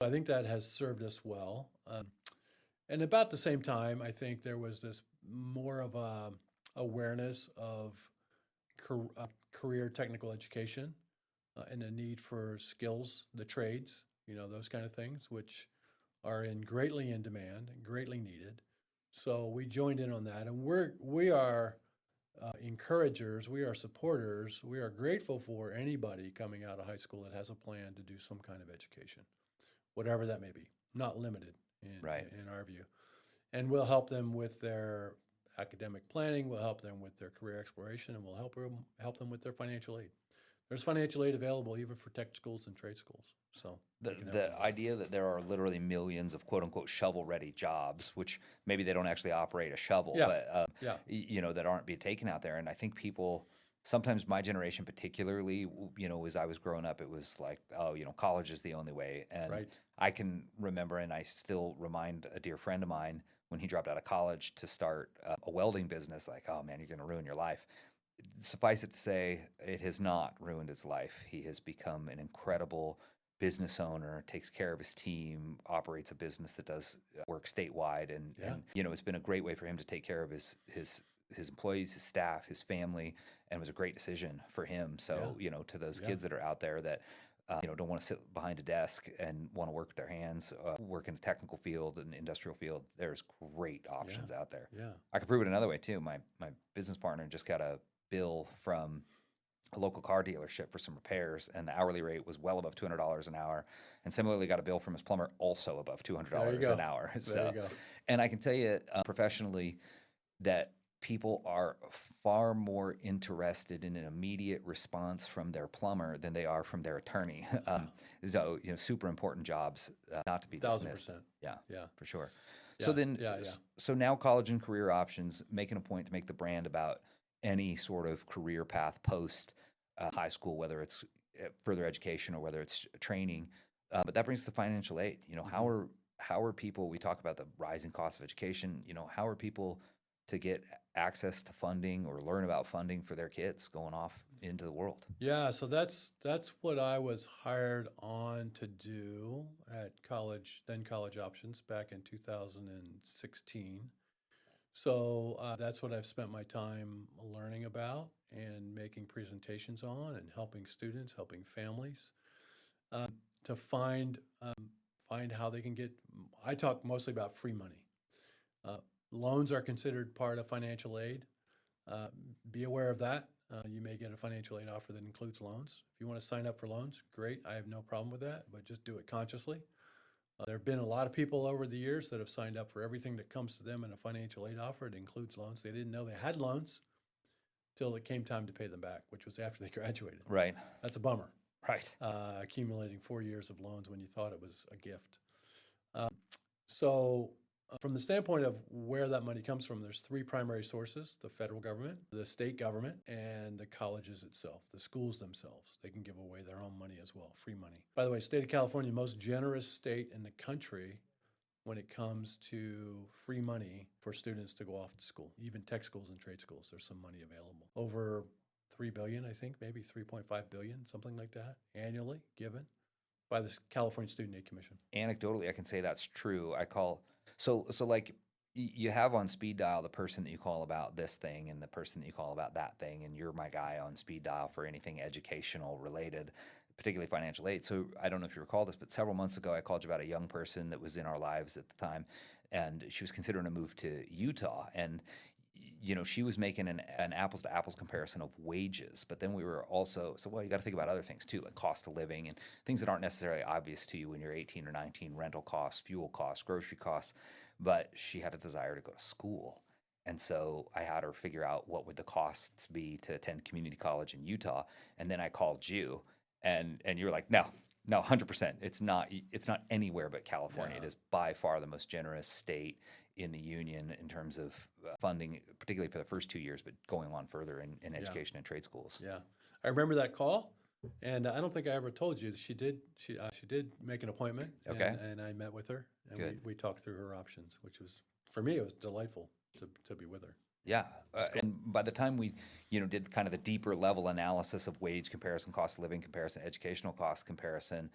I think that has served us well. And about the same time, I think there was this more of a awareness of career technical education and a need for skills, the trades, those kind of things, which are greatly in demand and greatly needed. So we joined in on that, and we are encouragers, we are supporters, we are grateful for anybody coming out of high school that has a plan to do some kind of education, whatever that may be, not limited Right. in our view. And we'll help them with their academic planning, we'll help them with their career exploration, and we'll help them with their financial aid. There's financial aid available even for tech schools and trade schools. So The we can help them the with that. idea that there are literally millions of quote unquote shovel ready jobs, which maybe they don't actually operate a shovel, Yeah, but yeah, that aren't being taken out there. And I think people sometimes, my generation particularly, as I was growing up, it was like, oh, college is the only way. And right. I can remember, and I still remind a dear friend of mine when he dropped out of college to start a welding business, like, oh man, you're going to ruin your life. Suffice it to say, it has not ruined his life. He has become an incredible business owner, takes care of his team, operates a business that does work statewide, and Yeah, it's been a great way for him to take care of his employees, his staff, his family, and it was a great decision for him. yeah, So to those yeah, kids that are out there that don't want to sit behind a desk and want to work with their hands, work in a technical field and industrial field, there's great yeah, options out there. yeah. I could prove it another way too. My business partner just got a bill from a local car dealership for some repairs, and the hourly rate was well above $200 an hour. And similarly, got a bill from his plumber, also above There you $200 an go. hour. There you So, go. and I can tell you professionally that people are far more interested in an immediate response from their plumber than they are from their attorney. Yeah, So, super important jobs, not to be thousand dismissed. percent. Yeah, Yeah, for sure. So yeah, then, yeah, yeah. so now college and career options, making a point to make the brand about any sort of career path post high school, whether it's further education or whether it's training. But that brings us to financial aid. Hmm. How are people? We talk about the rising cost of education. How are people to get access to funding or learn about funding for their kids going off into the world? Yeah, so that's what I was hired on to do at college, then College Options back in 2016. So that's what I've spent my time learning about and making presentations on and helping students, helping families to find how they can get. I talk mostly about free money. Uh, Loans are considered part of financial aid. Uh, be aware of that. You may get a financial aid offer that includes loans. If you want to sign up for loans, great. I have no problem with that, but just do it consciously. There have been a lot of people over the years that have signed up for everything that comes to them in a financial aid offer. It includes loans. They didn't know they had loans till it came time to pay them back, which was after they graduated. Right. That's a bummer. Right. Accumulating 4 years of loans when you thought it was a gift. Um, so, from the standpoint of where that money comes from, there's three primary sources: the federal government, the state government, and the colleges itself, the schools themselves. They can give away their own money as well, free money. By the way, state of California, most generous state in the country when it comes to free money for students to go off to school. Even tech schools and trade schools, there's some money available. Over 3 billion, I think, maybe 3.5 billion, something like that, annually given by the California Student Aid Commission. Anecdotally, I can say that's true. I call so like you have on speed dial the person that you call about this thing and the person that you call about that thing, and you're my guy on speed dial for anything educational related, particularly financial aid. So I don't know if you recall this, but several months ago I called you about a young person that was in our lives at the time, and she was considering a move to Utah, and she was making an apples to apples comparison of wages, but then we were also, so well, you got to think about other things too, like cost of living and things that aren't necessarily obvious to you when you're 18 or 19, rental costs, fuel costs, grocery costs. But she had a desire to go to school. And so I had her figure out what would the costs be to attend community college in Utah. And then I called you, and you were like, no, no, 100%. It's not anywhere but California. Yeah. It is by far the most generous state in the union in terms of funding, particularly for the first 2 years, but going on further in Yeah. education and trade schools. Yeah. I remember that call, and I don't think I ever told you she did make an appointment, Okay, and I met with her, and we, good. we talked through her options, which was, for me, it was delightful to be with her. Yeah, It's cool. and by the time we, did kind of the deeper level analysis of wage comparison, cost of living comparison, educational cost comparison,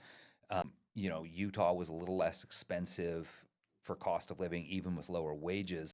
You know, Utah was a little less expensive for cost of living, even with lower wages.